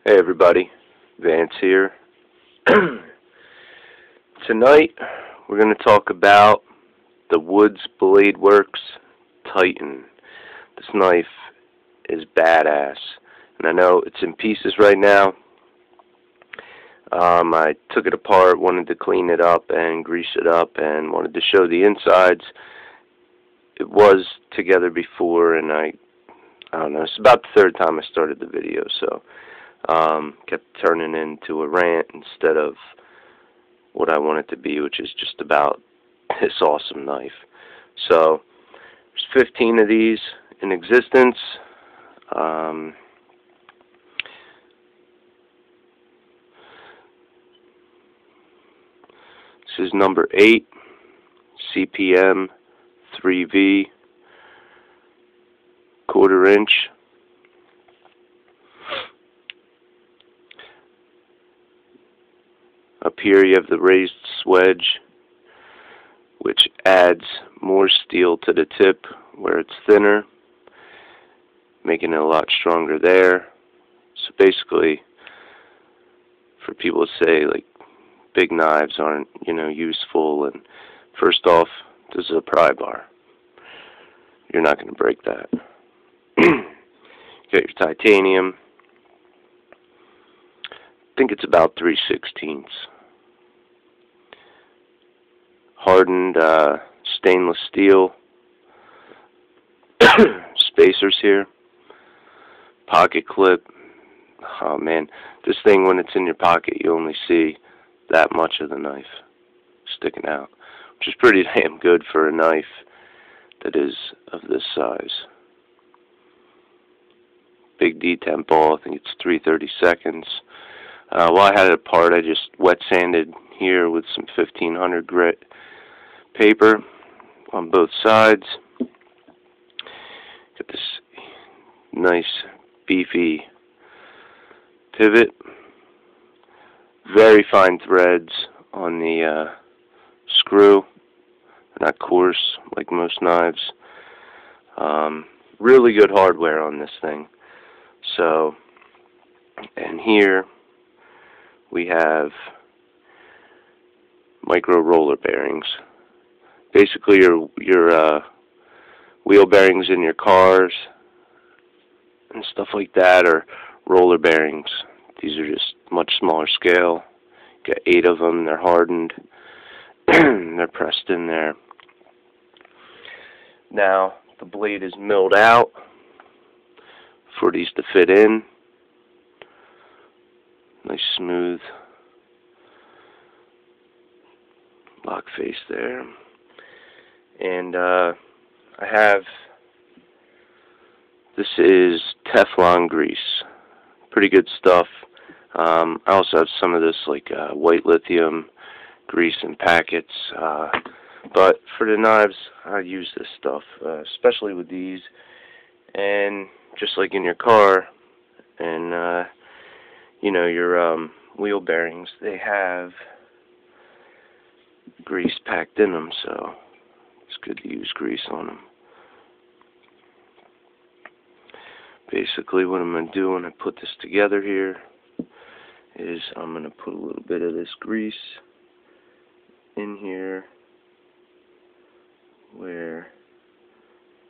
Hey everybody, Vance here. Tonight we're going to talk about the Woods Bladeworks TiTAN. This knife is badass, and I know it's in pieces right now. I took it apart, wanted to clean it up and grease it up, and wanted to show the insides. It was together before, and I don't know, it's about the third time I started the video, so kept turning into a rant instead of what I want it to be, which is just about this awesome knife. So there's 15 of these in existence. This is number 8, CPM 3V, 1/4 inch. Up here you have the raised swedge, which adds more steel to the tip where it's thinner, making it a lot stronger there. So basically, for people to say like big knives aren't, useful, and first off, this is a pry bar. You're not going to break that. You got your titanium. I think it's about 3/16. Hardened stainless steel. Spacers here. Pocket clip. Oh man, this thing, when it's in your pocket, you only see that much of the knife sticking out, which is pretty damn good for a knife that is of this size. Big detent ball, I think it's 3/32. While I had it apart, I just wet sanded here with some 1500 grit paper on both sides. Got this nice beefy pivot. Very fine threads on the screw. They're not coarse like most knives. Really good hardware on this thing. So, and here we have micro roller bearings. Basically, your wheel bearings in your cars and stuff like that are roller bearings. These are just much smaller scale. Got 8 of them. They're hardened. They're pressed in there. Now the blade is milled out for these to fit in. Nice smooth lock face there. And I have, this is Teflon grease. Pretty good stuff. I also have some of this like white lithium grease in packets. But for the knives, I use this stuff, especially with these. And just like in your car and your wheel bearings, they have grease packed in them, so it's good to use grease on them. Basically what I'm going to do when I put this together here is I'm going to put a little bit of this grease in here where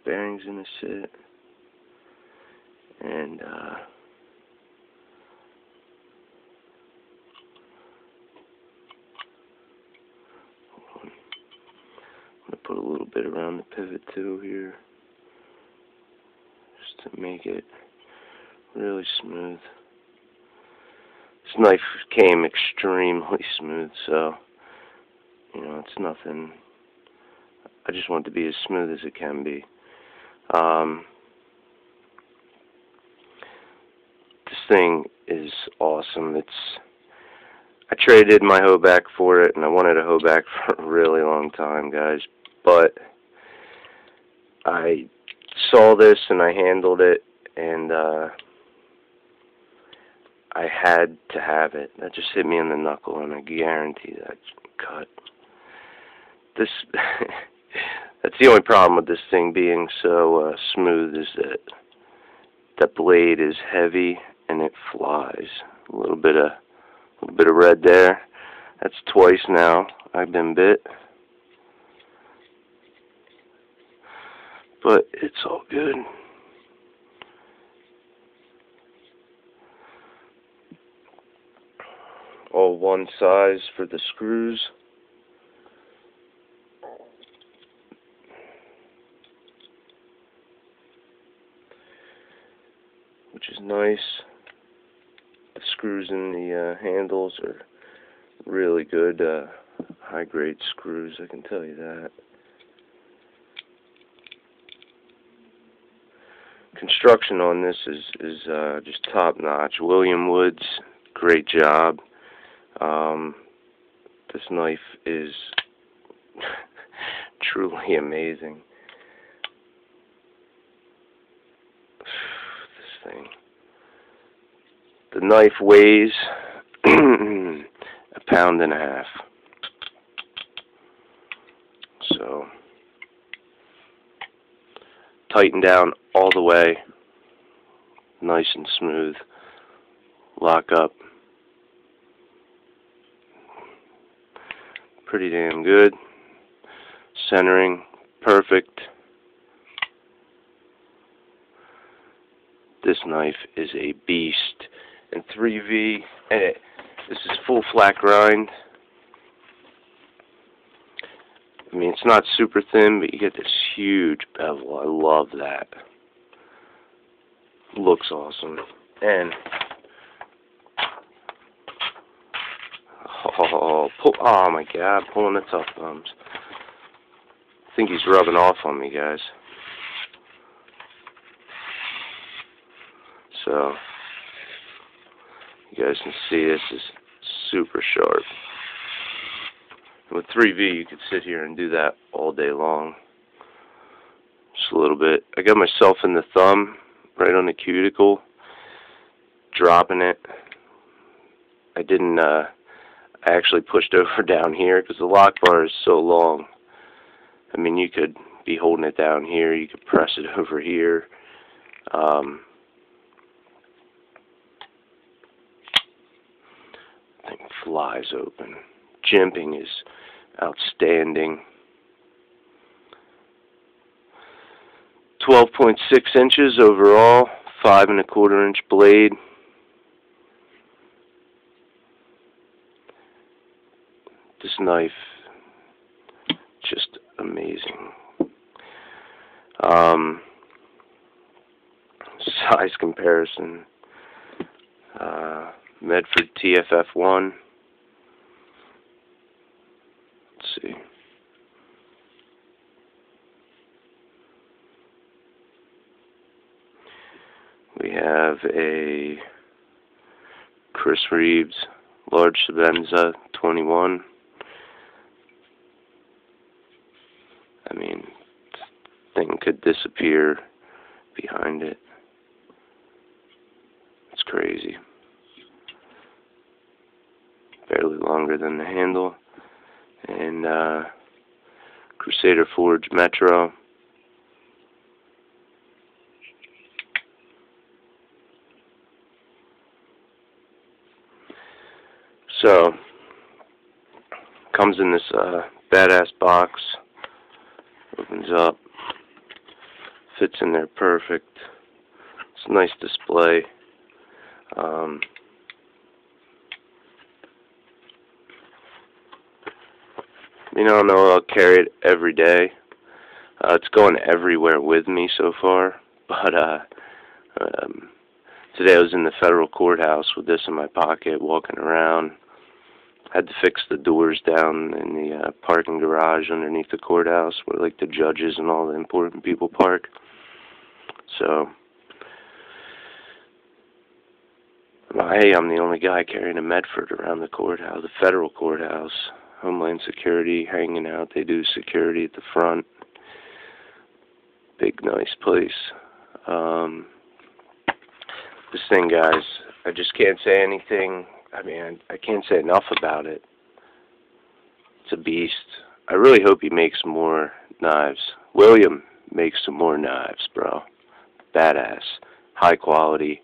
bearings going to sit, and put a little bit around the pivot too here, just to make it really smooth. This knife came extremely smooth, so it's nothing. I just want it to be as smooth as it can be. This thing is awesome. I traded my Hoback for it, and I wanted a Hoback for a really long time, guys. But I saw this and I handled it, and I had to have it. That just hit me in the knuckle, and I guarantee that cut. This that's the only problem with this thing being so smooth, is that the blade is heavy and it flies. A little bit of red there. That's twice now I've been bit, but it's all good. All one size for the screws. Which is nice. The screws in the handles are really good, high-grade screws, I can tell you that. Construction on this is just top-notch. William Woods, great job. This knife is truly amazing. This thing. The knife weighs a pound and a half. So, tighten down all the way. Nice and smooth. Lock up. Pretty damn good. Centering, perfect. This knife is a beast. And 3V, and this is full flat grind. I mean, it's not super thin, but you get this huge bevel. I love that. Looks awesome. And oh my God, pulling the tough thumbs. I think he's rubbing off on me, guys. So you guys can see this is super sharp. With 3V, you could sit here and do that all day long. Just a little bit. I got myself in the thumb, right on the cuticle, dropping it. I didn't, I actually pushed over down here because the lock bar is so long. I mean, you could be holding it down here, you could press it over here. Thing flies open. Jimping is outstanding. 12.6 inches overall, 5 1/4 inch blade. This knife, just amazing. Size comparison. Medford TFF1. Let's see. We have a Chris Reeves large Sabenza 21. I mean, this thing could disappear behind it. It's crazy. Barely longer than the handle. And Crusader Forge Metro. So, comes in this badass box. Opens up. Fits in there perfect. It's a nice display. You know, I'll carry it every day. It's going everywhere with me so far. But today I was in the federal courthouse with this in my pocket, walking around. Had to fix the doors down in the parking garage underneath the courthouse, where like the judges and all the important people park. So, hey, I'm the only guy carrying a Medford around the courthouse, the federal courthouse. Homeland Security hanging out. They do security at the front. Big, nice place. This thing, guys, I just can't say anything. I mean, I can't say enough about it. It's a beast. I really hope he makes more knives. William makes some more knives, bro. Badass. High quality.